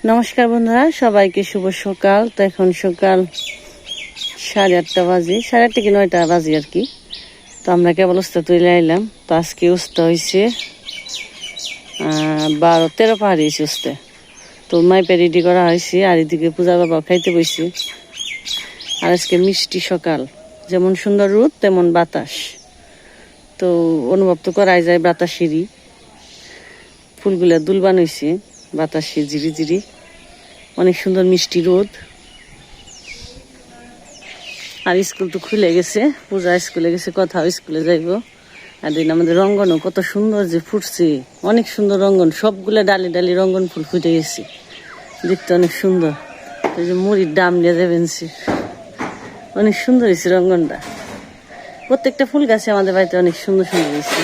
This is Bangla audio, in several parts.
নমস্কার বন্ধুরা, সবাইকে শুভ সকাল। তো এখন সকাল 8:30 বাজে, 8:30 কি 9টা বাজে আর কি। তো আমরা কেবল উস্তা তুলে আইলাম। তো আজকে উস্তা হয়েছে 12-13 পাহাড়ি হয়েছে উস্তে। তো মাইপে রেডি করা হয়েছে, আর এদিকে পূজা বাবা খাইতে বসছে। আর আজকে মিষ্টি সকাল, যেমন সুন্দর রোদ তেমন বাতাস। তো অনুভব তো করাই যায় বাতাসেরই, ফুলগুলা দুলবান হয়েছে বাতাসে জিরি জিরি, অনেক সুন্দর মিষ্টি রোদ। আর স্কুল তো খুলে গেছে, পূজা স্কুলে গেছে, কোথাও স্কুলে যাইব। আর দিন আমাদের রঙ্গনও কত সুন্দর যে ফুটছে, অনেক সুন্দর রঙ্গন, সবগুলা ডালি ডালি রঙ্গন ফুল ফুটে গেছে, দেখতে অনেক সুন্দর। এই যে মুড়ির ডাম নিয়ে যাবেন, অনেক সুন্দর হয়েছে রঙ্গনটা। প্রত্যেকটা ফুল গাছে আমাদের বাড়িতে অনেক সুন্দর সুন্দর হয়েছে।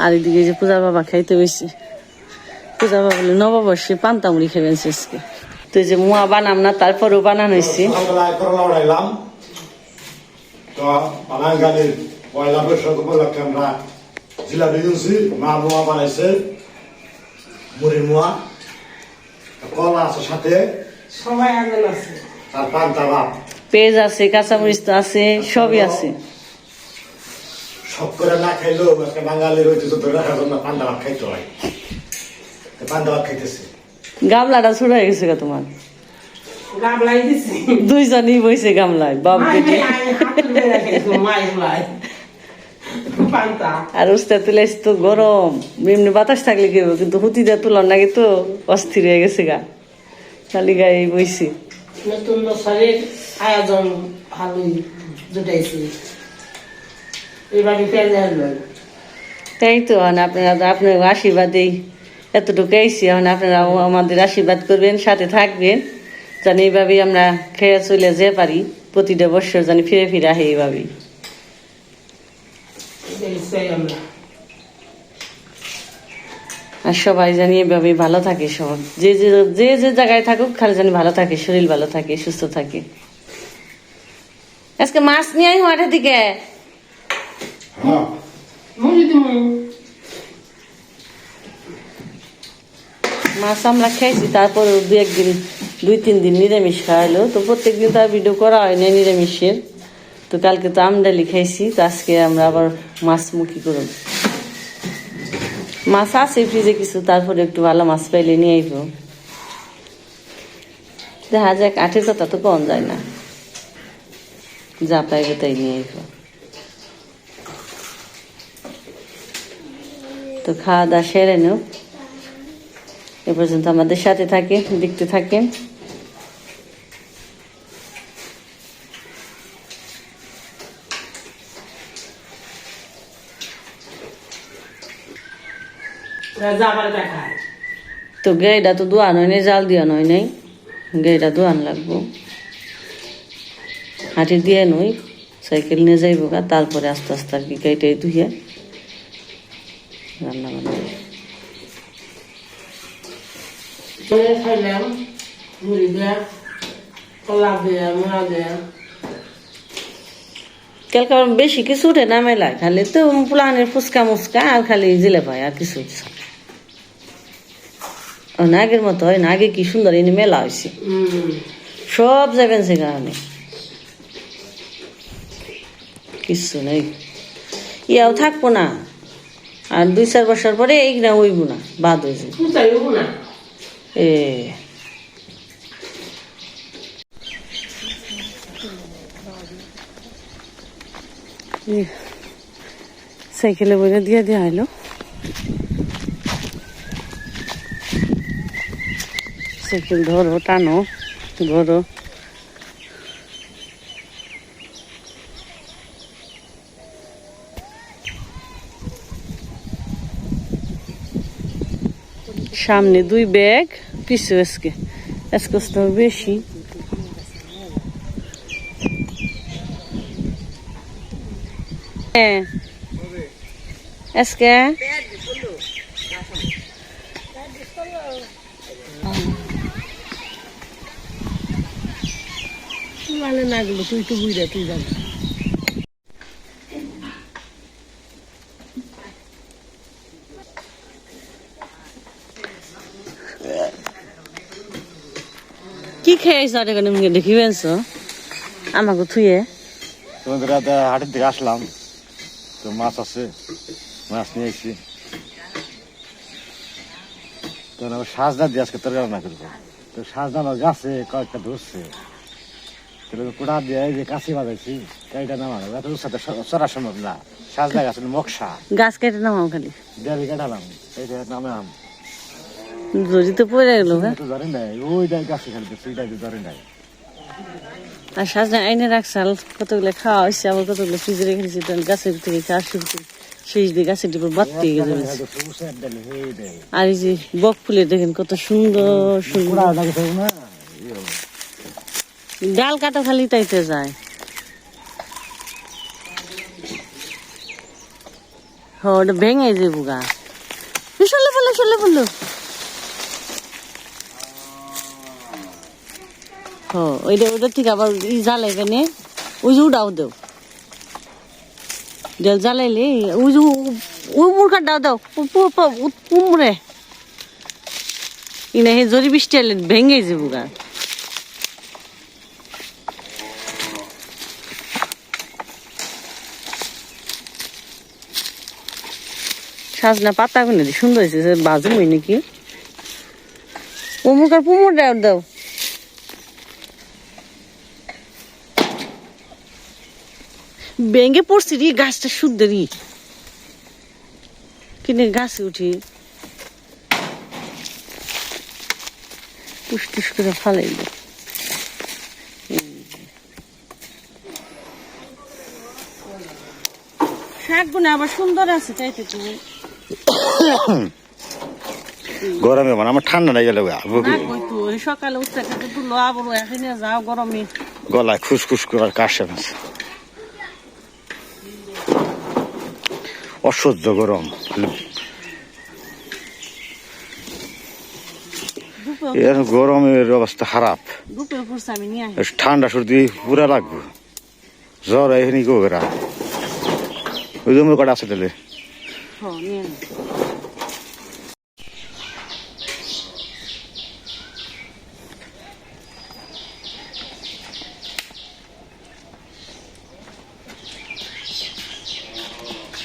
আর এদিকে যে পূজা বাবা খাইতে বসে, পূজা বাবা বলে নববর্ষে পান্তা মুড়ি খাবেন আজকে। তো যে মুয়া বানাম না, তারপরেও বানানো হয়েছে। পেঁয়াজ আছে, কাঁচামরিচ তো আছে, সবই আছে। সব করে না খাইলেও একটা বাঙালির ঐতিহ্য ধরে রাখার জন্য পান্তা ভাত খাইতে হয়। পান্তা ভাত খাইতেছে, গামলাটা ছুড়ে গেছে গা তোমার, দুইজনই বইছে গামলায়, বাপ বেটি। আর উস্তা তুলে তো গরম, এমনি বাতাস থাকলে কি হবে, কিন্তু হুতি দিয়ে তুলার নাকি তো অস্থির হয়ে গেছে গা, খালি গায়ে বইছি। নতুন বছরের আয়োজন ভালোই জুটাইছি, এবারে তাই তো আপনার আশীর্বাদেই এতটুকু আইসি। এখন আপনারা আমাদের আশীর্বাদ করবেন, সাথে থাকবেন, যেন এইভাবেই আমরা খেয়ে চলে যেতে পারি, প্রতিটা বছর যেন ফিরে ফিরে আহে এইভাবেই। আর সবাই জানি এভাবেই ভালো থাকে, সব যে যে যে যে জায়গায় থাকুক খালি জানি ভালো থাকে, শরীর ভালো থাকে, সুস্থ থাকে। আজকে মাছ নিয়ে আই মাঠের দিকে। মাছ আমরা খাইছি, তারপর 2-3 দিন নিরামিষ খাওয়াইলো। তো প্রত্যেকদিন তো আর ভিডিও করা হয় না নিরামিষের। তো কালকে তো আমডালি খাইছি, তো আজকে আমরা আবার মাছ মুখী করব। মাছ আছে ফ্রিজে কিছু, তারপরে একটু ভালো মাছ পাইলে নিয়ে আইব। দেখা যাক, আঠের কথা তো পাওয়া যায় না, যা পাইবে তাই নিয়ে আইব। তো খাওয়া দাওয়া সেরে নেও, এ পর্যন্ত আমাদের সাথে থাকে, দেখতে থাকেন। তো গাইটা তো দোয়ান হয় নাই, জাল দিয়া নয় নাই, গাইটা দোয়ান লাগবো। হাঁটি দিয়ে নই, সাইকেল নিয়ে যাইব গা, তারপরে আস্তে আস্তে আর কি গাইটাই ধুয়ে রান্না বান্না। খাইলাম মুড়ি দেয়া, কলা দেয়া, মোড়া দেয়া। কালকে বেশি কিছু উঠে না মেলায়, খালি তো পুলানের ফুচকা মুচকা আর খালি জিলেপাই, আর কিছু আগের মতো হয় না। আগে কি সুন্দর এনে মেলা হয়েছে, সব যাবেন সে কারণে কিছু নেই, ইয়াও থাকবো না। আর 2-4 বছর পরে এইগুলা হইব না, বাদ হয়ে যাবে। সাইকেলে বইলে দিয়ে দেওয়া হলো। সাইকেল ধরো, টানো, ধরো। সামনে 2 ব্যাগ, পিছু আজকে তো বেশি। হ্যাঁ আজকে মানে না গেলো, তুই তো বুঝা, তুই জানি। কি খেয়েছ আর এখানে মুখে দেখি পেয়েছ আমাকে থুয়ে তোমাদের রাতে হাটের দিকে আসলাম তো মাছ আছে মাছ নিয়ে এসেছি তো সাজনা দিয়ে আজকে তরকারি রান্না করবো তো সাজনা গাছে কয়েকটা ধরছে কুড়া দিয়ে এই যে কাশি বাজাইছি কাইটা নামানো এত সাথে চড়া সম্ভব না সাজনা গাছ মকসা গাছ কেটে নামাও খালি দেয়ালি কাটালাম এইটা নামাম জড়ি তো পড়ে গেল হ্যাঁ তো ধরে নাই ওইটাই গাছে খালি সেইটাই ধরে নাই আর সাজনা আইনে রাখছাল কতগুলো খাওয়া হয়েছে আবার কতগুলো ফ্রিজে রেখে দিয়েছি তখন গাছের থেকে খাওয়া শুরু করি সেই দিয়ে গাছের ডিপে বাড়তে গেছে আর এই যে বক ফুলের দেখেন কত সুন্দর সুন্দর ডাল কাটা খালি তাইতে যায় ওটা ভেঙে যাবো গা সরলে বললো ওইটা ঠিক আবার জ্বালাই এখানে ওই যে উড়াও দেও জল জ্বালাইলে ওই যে ওই মুরগা দাও পুমরে ইনা হে জরি বৃষ্টি আলে ভেঙে যাবো গা সাজনা পাতা গুলো সুন্দর হয়েছে বাজুম হয় নাকি ও মুরগার পুমর দাও ভেঙে পড়ছি রে গাছটা শুদ্ধ রি কিনে গাছে উঠি টুস করে ফালাইল শাকগুলো আবার সুন্দর আছে চাইতে তুমি গরমে মানে আমার ঠান্ডা নাই গেলে সকালে উঠতে খেতে তুলো আবার এখানে যাও গরমে গলায় খুসখুস করার কাশে আছে অসহ্য গরম এর গরমের অবস্থা খারাপ ঠান্ডা সর্দি পুরা লাগবে জ্বর এখানে গোবেরা ওই জন্য কটা আছে তাহলে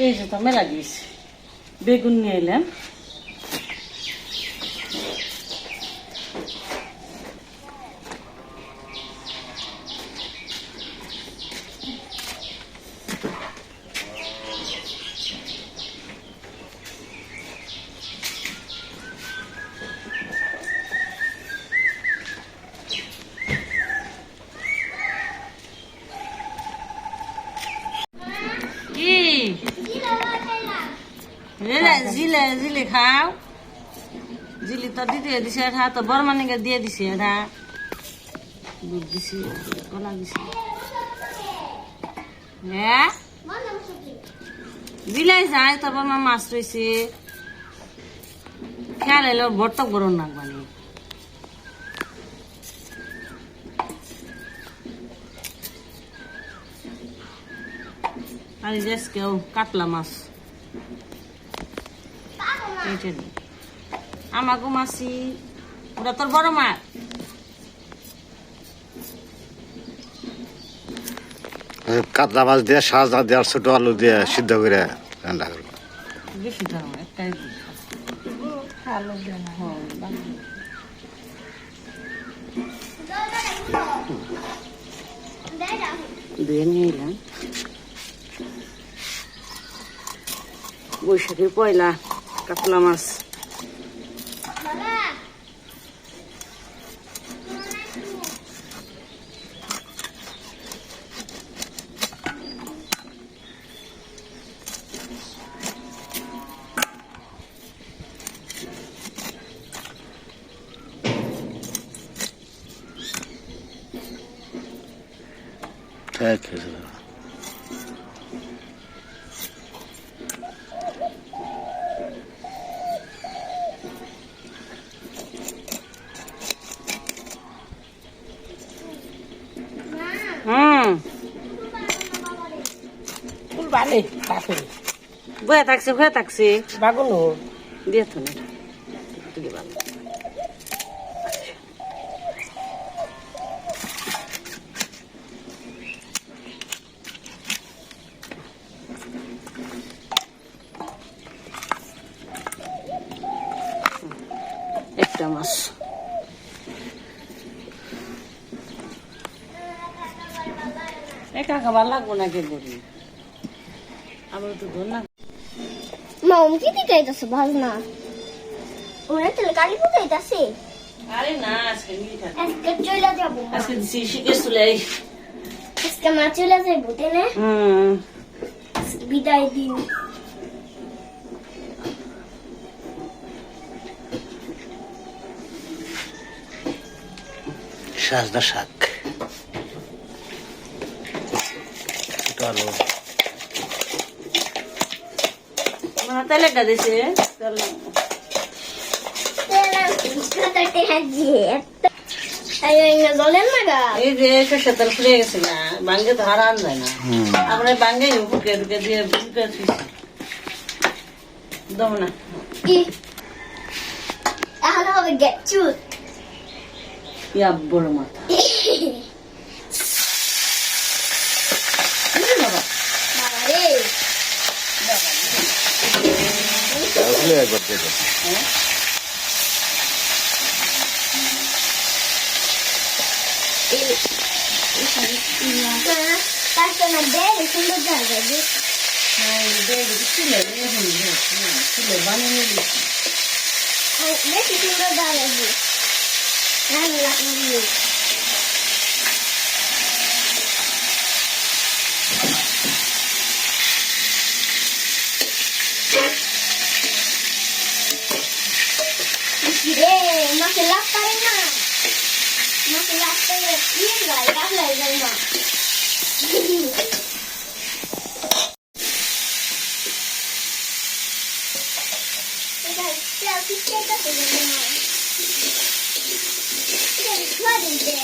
এই যে তো মেলা দিয়েছি বেগুন নিয়ে এলাম জিলে খাও জিলি তো দিতে দিছে এটা তো বড় মানিকে দিয়ে দিছে এটা দুধ দিছি কলা দিছি হ্যাঁ জিলাই যায় তারপর আমার মাছ রয়েছে খেয়াল এলো বর্তক বড় নাকবানি আর কেউ কাতলা মাছ আমাকে মাসি ওটা তোর বড় মা কাতলা মাছ দিয়ে সাজনা দিয়ে ছোট আলু দিয়ে সিদ্ধ করে রান্না করবো বেশি দাম একটাই দিয়ে নিয়ে এলাম বৈশাখের পয়লা কাতলা মাছ ঠিক আছে বয়ে থাকছে বাগুলো দিয়ে তো না মির্কা মাছ। একা খাবার লাগবো না কে করি আমার একটু ধর না। মম কি দিতেইতাছে ভাজনা ওরা তেলে কালি পুতাইতাছে আরে না আজকে মিঠা আজকে চলে যাব আজকে দিছি শিখে চলে আজকে মা চলে যাইব তেনে বিদায় দিন সাজদা শাক এটা আলো মানে তেলেটা দিছে তেলে কাটাতে হাজিয়ে আইও ইনা গলেন না গা এই যে সরষের তেল ফুলে গেছে না বাঙ্গে তো হারান যায় না আমরা বাঙ্গে ফুকে ফুকে দিয়ে ফুকে দম না কি এখন হবে গেট চুট ইয়া বড় মাথা বাবা বাবা রে তাহলে একবার দেখো তারপর না দেয় সুন্দর জায়গা যে হ্যাঁ দেখি ছিলে ছিলে বানিয়ে দিচ্ছি বেশি সুন্দর জায়গা যে রান্না লাগবে রে মাকে লাভ পারে না মাকে লাভ পারে কি গায় রাখলাই যায় না এটা সেলফি কেটে দিলে না এটা খালি দে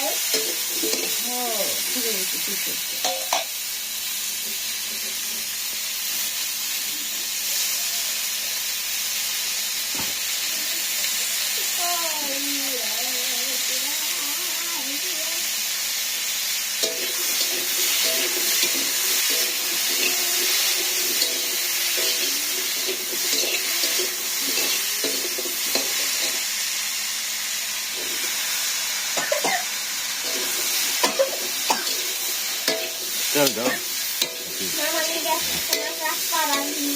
চল যাও Mama ni guys, kena transparan ni.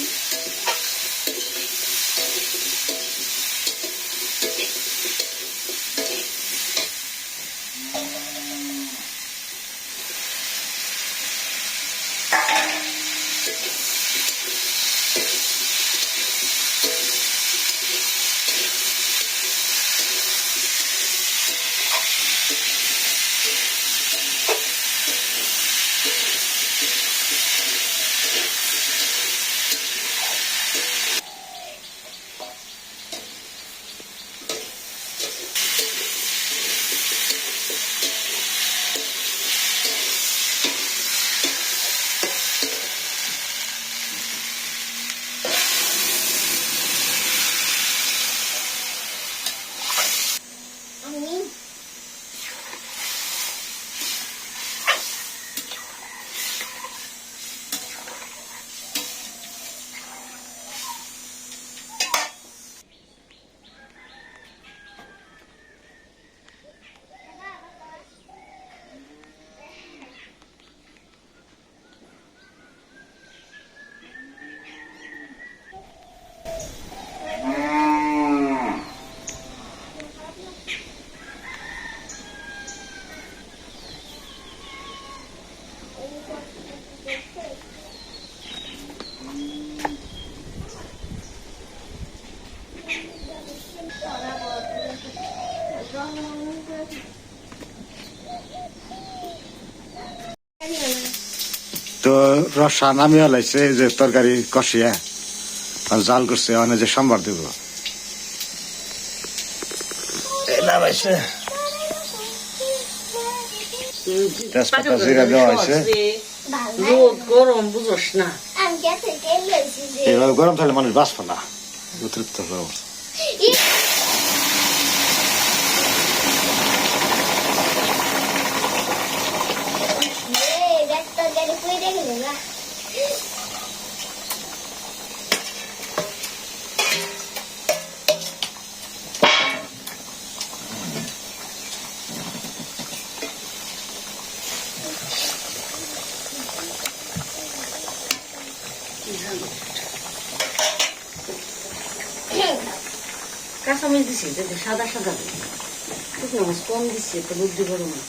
Amin. তো রসা নামিয়ে লাইছে যে তরকারি কষিয়া আর জাল করছে অনেক যে সম্বার দেব নামাইছে তেজপাতা জিরা দেওয়া হয়েছে রোদ গরম বুঝোস না আমি গেছে তেল লইছি যে এভাবে গরম থাকলে মানুষ বাঁচবে না অতিরিক্ত গরম দেখতে গেলে পুই দেখে না কাঁচামরিচ দিছি যাতে সাদা সাদা শুকনো মাছ কম দিচ্ছি একটা বুদ্ধি বড় মাছ।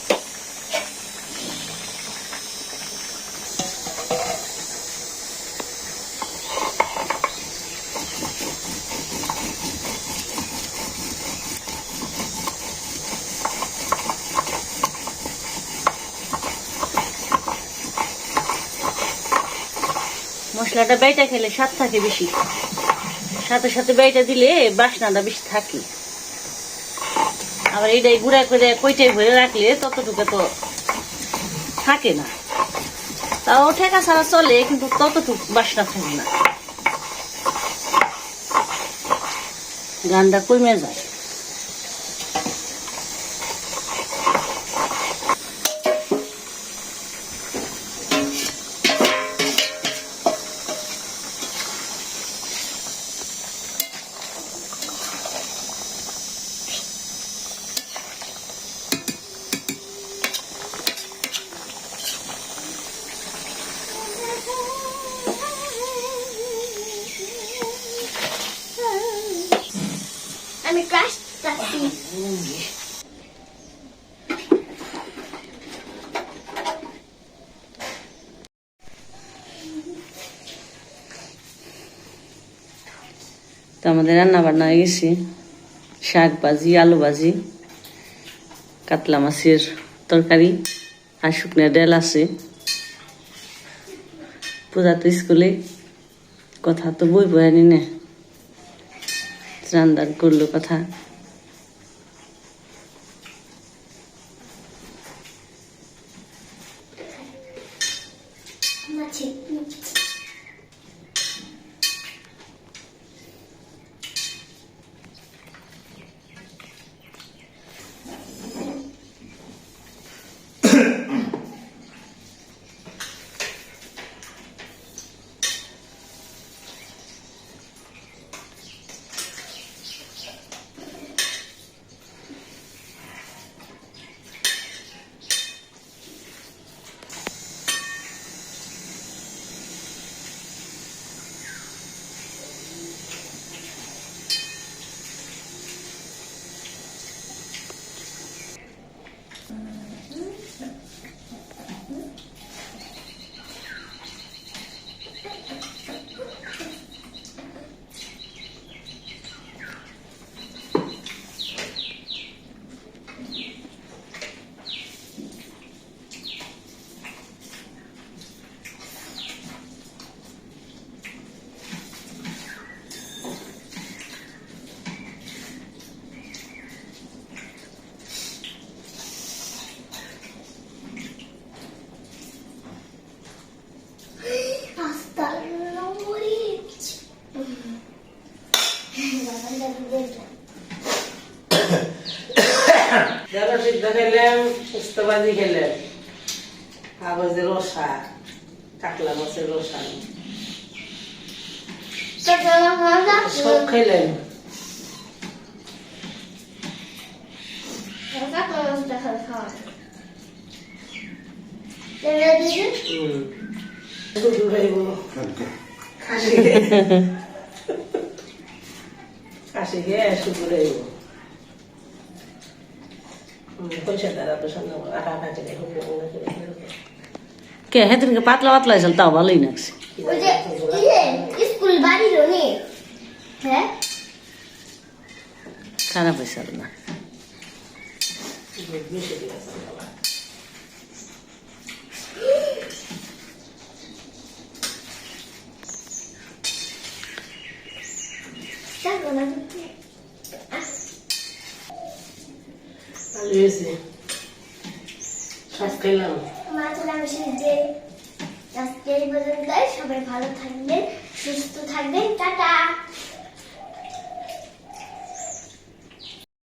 মশলাটা বেটা খেলে স্বাদ থাকে বেশি, সাথে সাথে বেটা দিলে বাসনাটা বেশি থাকে। আবার এইটাই গুঁড়া করে কইটাই ভরে রাখলে ততটুকু তো থাকে না, তাও ঠেকা ছাড়া চলে কিন্তু ততটুকু বাসনা থাকে না, গানটা কমে যায়। আমি ক্রাশ চাচ্ছি। তো আমাদের রান্না বান্না হয়ে গেছে, শাক ভাজি, আলু ভাজি, কাতলা মাছের তরকারি আর শুকনো ডাল আছে। পূজা তো স্কুলে, কথা তো বই বয়ানি না, রান্দার করলো কথা। মাছি hasta no morir. যারা সিদ্ধ খেলেন, সুস্থবাদী খেলেন, কাগজের রসা, কাতলা মাছের রসা সব খেলেন। শুধু খাইব খাসি খাসি খেয়ে শুধু খাইব। পয়সা দ্বারা তো সন্ধ্যা আটা আটা করে কে হেদিনকে পাতলা পাতলা হয়েছিল, তাও ভালোই লাগছে। ওই যে স্কুল বাড়ির নি হ্যাঁ খারাপ হয়েছে না। বেশি দিয়েছে ভালো হয়েছে, সব খেলাম। আজকে এই পর্যন্ত, সবাই ভালো থাকবেন, সুস্থ থাকবেন, টাটা।